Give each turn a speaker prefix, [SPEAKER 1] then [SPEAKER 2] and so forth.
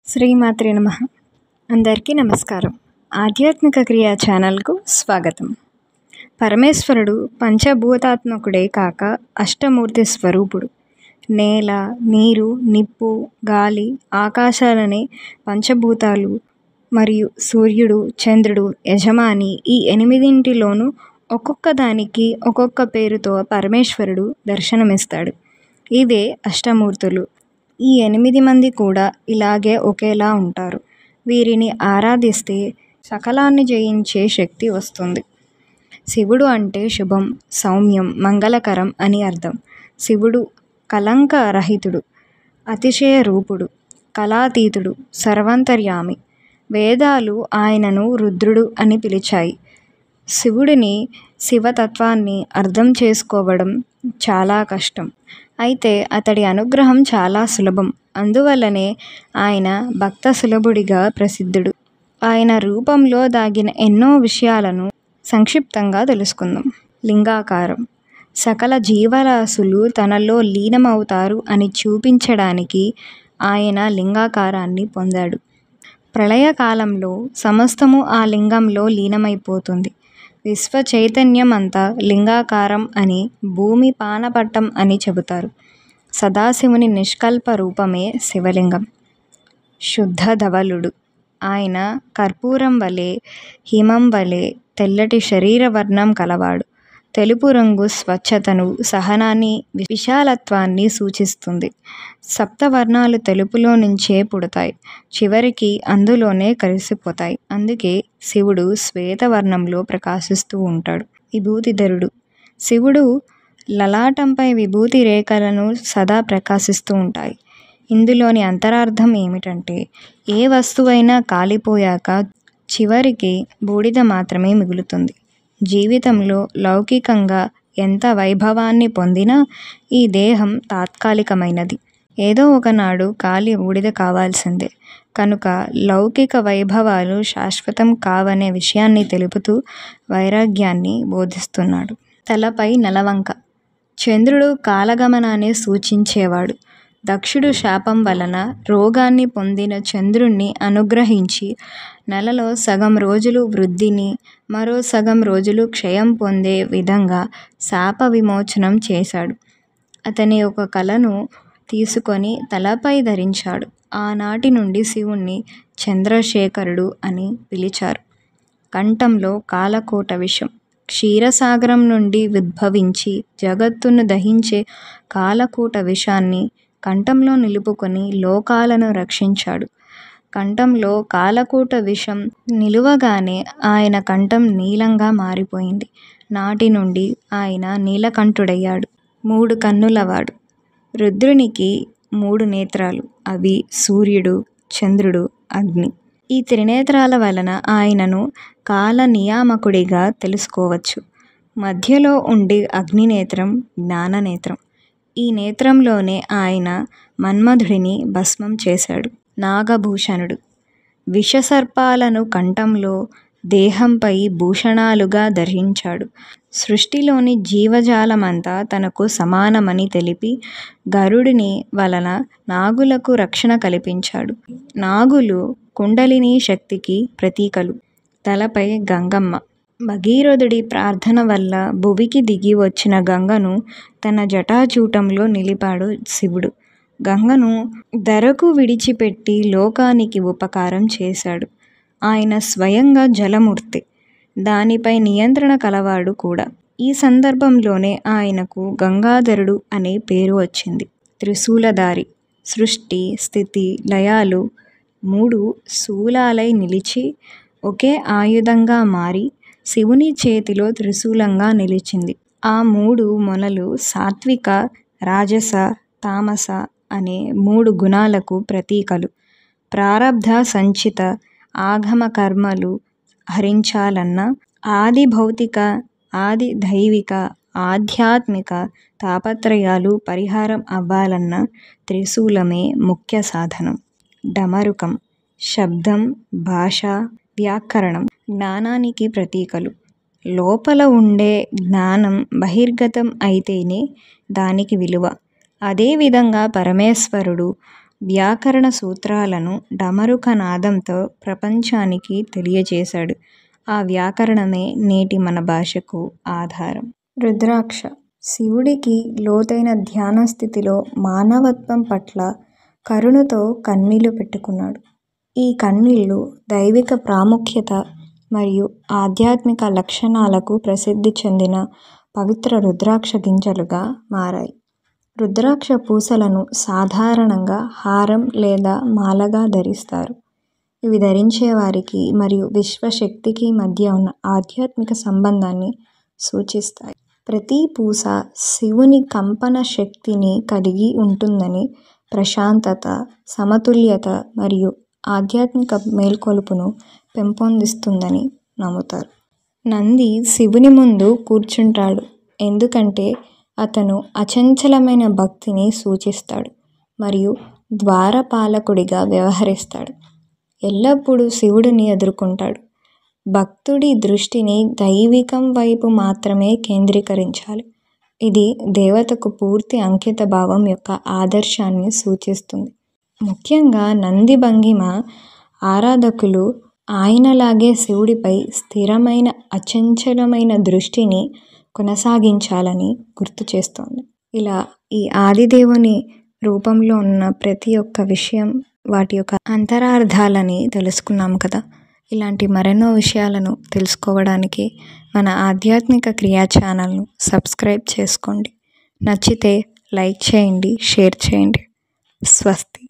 [SPEAKER 1] శ్రీమాత్రే నమః. అందరికీ నమస్కారం. ఆధ్యాత్మిక క్రియా ఛానల్కు స్వాగతం. పరమేశ్వరుడు పంచభూతాత్మకుడే కాక అష్టమూర్తి స్వరూపుడు. నేల, నీరు, నిప్పు, గాలి, ఆకాశాలనే పంచభూతాలు మరియు సూర్యుడు, చంద్రుడు యజమాని. ఈ ఎనిమిదింటిలోనూ ఒక్కొక్క దానికి ఒక్కొక్క పేరుతో పరమేశ్వరుడు దర్శనమిస్తాడు. ఇవే అష్టమూర్తులు. ఈ 8 మంది కూడా ఇలాగే ఒకేలా ఉంటారు. వీరిని ఆరాధిస్తే సకలాన్ని జయించే శక్తి వస్తుంది. శివుడు అంటే శుభం, సౌమ్యం, మంగళకరం అని అర్థం. శివుడు కళంక రహితుడు, అతిశయ రూపుడు, కళాతీతుడు, సర్వాంతర్యామి. వేదాలు ఆయనను రుద్రుడు అని పిలిచాయి. శివుడిని, శివతత్వాన్ని అర్థం చేసుకోవడం చాలా కష్టం. అయితే అతడి అనుగ్రహం చాలా సులభం. అందువల్లనే ఆయన భక్త సులభుడిగా ప్రసిద్ధుడు. ఆయన రూపంలో దాగిన ఎన్నో విషయాలను సంక్షిప్తంగా తెలుసుకుందాం. లింగాకారం. సకల జీవరాశులు తనలో లీనమవుతారు అని చూపించడానికి ఆయన లింగాకారాన్ని పొందాడు. ప్రళయకాలంలో సమస్తము ఆ లింగంలో లీనమైపోతుంది. విశ్వ చైతన్యం అంతా లింగాకారం అని, భూమి పానపట్టం అని చెబుతారు. సదాశివుని నిష్కల్ప రూపమే శివలింగం. శుద్ధ ధవళుడు. ఆయన కర్పూరం వలె, హిమం వలె తెల్లటి శరీర వర్ణం కలవాడు. తెలుపు రంగు స్వచ్ఛతను, సహనాన్ని, విశాలత్వాన్ని సూచిస్తుంది. సప్తవర్ణాలు తెలుపులో నుంచే పుడతాయి, చివరికి అందులోనే కలిసిపోతాయి. అందుకే శివుడు శ్వేతవర్ణంలో ప్రకాశిస్తూ ఉంటాడు. విభూతిధరుడు. శివుడు లలాటంపై విభూతి రేఖలను సదా ప్రకాశిస్తూ ఉంటాయి. ఇందులోని అంతరార్థం ఏమిటంటే, ఏ వస్తువైనా కాలిపోయాక చివరికి బూడిద మాత్రమే మిగులుతుంది. జీవితంలో లౌకికంగా ఎంత వైభవాన్ని పొందినా ఈ దేహం తాత్కాలికమైనది. ఏదో ఒకనాడు కాలి బూడిద కావాల్సిందే. కనుక లౌకిక వైభవాలు శాశ్వతం కావనే విషయాన్ని తెలుపుతూ వైరాగ్యాన్ని బోధిస్తున్నాడు. తలపై నలవంక. చంద్రుడు కాలగమనాన్ని సూచించేవాడు. దక్షుడు శాపం వలన రోగాన్ని పొందిన చంద్రుణ్ణి అనుగ్రహించి నెలలో సగం రోజులు వృద్ధిని, మరో సగం రోజులు క్షయం పొందే విధంగా శాప విమోచనం చేశాడు. అతని ఒక కళను తీసుకొని తలపై ధరించాడు. ఆనాటి నుండి శివుణ్ణి చంద్రశేఖరుడు అని పిలిచారు. కంఠంలో కాలకోట విషం. క్షీరసాగరం నుండి ఉద్భవించి జగత్తును దహించే కాలకూట విషాన్ని కంఠంలో నిలుపుకొని లోకాలను రక్షించాడు. కంఠంలో కాలకూట విషం నిలువగానే ఆయన కంఠం నీలంగా మారిపోయింది. నాటి నుండి ఆయన నీలకంఠుడయ్యాడు. 3 కన్నులవాడు. రుద్రునికి 3 నేత్రాలు. అవి సూర్యుడు, చంద్రుడు, అగ్ని. ఈ త్రినేత్రాల వలన ఆయనను కాల నియామకుడిగా తెలుసుకోవచ్చు. మధ్యలో ఉండి అగ్నినేత్రం జ్ఞాననేత్రం. ఈ నేత్రంలోనే ఆయన మన్మధుడిని భస్మం చేశాడు. నాగభూషణుడు. విషసర్పాలను కంఠంలో, దేహంపై భూషణాలుగా ధరించాడు. సృష్టిలోని జీవజాలమంతా తనకు సమానమని తెలిపి గరుడుని వలన నాగులకు రక్షణ కల్పించాడు. నాగులు కుండలిని శక్తికి ప్రతీకలు. తలపై గంగమ్మ. భగీరథుడి ప్రార్థన వల్ల భువికి దిగి వచ్చిన గంగను తన జటాజూటంలో నిలిపాడు శివుడు. గంగను ధరకు విడిచిపెట్టి లోకానికి ఉపకారం చేశాడు. ఆయన స్వయంగా జలమూర్తి, దానిపై నియంత్రణ కలవాడు కూడా. ఈ సందర్భంలోనే ఆయనకు గంగాధరుడు అనే పేరు వచ్చింది. త్రిశూలధారి. సృష్టి, స్థితి, లయాలు 3 శూలాలై నిలిచి ఒకే ఆయుధంగా మారి శివుని చేతిలో త్రిశూలంగా నిలిచింది. ఆ 3 మొనలు సాత్విక, రాజస, తామస అనే 3 గుణాలకు ప్రతీకలు. ప్రారబ్ధ సంచిత ఆగమ కర్మలు హరించాలన్న, ఆది భౌతిక, ఆది దైవిక, ఆధ్యాత్మిక తాపత్రయాలు పరిహారం అవ్వాలన్న త్రిశూలమే ముఖ్య సాధనం. డమరుకం. శబ్దం, భాష, వ్యాకరణం జ్ఞానానికి ప్రతీకలు. లోపల ఉండే జ్ఞానం బహిర్గతం అయితేనే దానికి విలువ. అదేవిధంగా పరమేశ్వరుడు వ్యాకరణ సూత్రాలను డమరుక నాదంతో ప్రపంచానికి తెలియజేశాడు. ఆ వ్యాకరణమే నేటి మన భాషకు ఆధారం. రుద్రాక్ష శివుడికి లోతైన ధ్యాన స్థితిలో మానవత్వం పట్ల కరుణతో కన్నీళ్లు పెట్టుకున్నాడు. ఈ కన్నీళ్లు దైవిక ప్రాముఖ్యత మరియు ఆధ్యాత్మిక లక్షణాలకు ప్రసిద్ధి చెందిన పవిత్ర రుద్రాక్ష గింజలుగా మారాయి. రుద్రాక్ష పూసలను సాధారణంగా హారం లేదా మాలగా ధరిస్తారు. ఇవి ధరించే వారికి మరియు విశ్వశక్తికి మధ్య ఉన్న ఆధ్యాత్మిక సంబంధాన్ని సూచిస్తాయి. ప్రతి పూస శివుని కంపన శక్తిని కలిగి ఉంటుందని, ప్రశాంతత, సమతుల్యత మరియు ఆధ్యాత్మిక మేల్కొలుపును పెంపొందిస్తుందని నమ్ముతారు. నంది శివుని ముందు కూర్చుంటాడు ఎందుకంటే అతను అచంచలమైన భక్తిని సూచిస్తాడు మరియు ద్వారపాలకుడిగా వ్యవహరిస్తాడు. ఎల్లప్పుడూ శివుడిని ఎదుర్కొంటాడు. భక్తుడి దృష్టిని దైవికం వైపు మాత్రమే కేంద్రీకరించాలి. ఇది దేవతకు పూర్తి అంకిత భావం యొక్క ఆదర్శాన్ని సూచిస్తుంది. ముఖ్యంగా నంది భంగిమ ఆరాధకులు ఆయనలాగే శివుడిపై స్థిరమైన అచంచలమైన దృష్టిని కొనసాగించాలని గుర్తు చేస్తోంది. ఇలా ఈ ఆదిదేవుని రూపంలో ఉన్న ప్రతి ఒక్క విషయం, వాటి యొక్క అంతరార్థాలని తెలుసుకున్నాం కదా. ఇలాంటి మరెన్నో విషయాలను తెలుసుకోవడానికి మన ఆధ్యాత్మిక క్రియా ఛానల్ను సబ్స్క్రైబ్ చేసుకోండి. నచ్చితే లైక్ చేయండి, షేర్ చేయండి. స్వస్తి.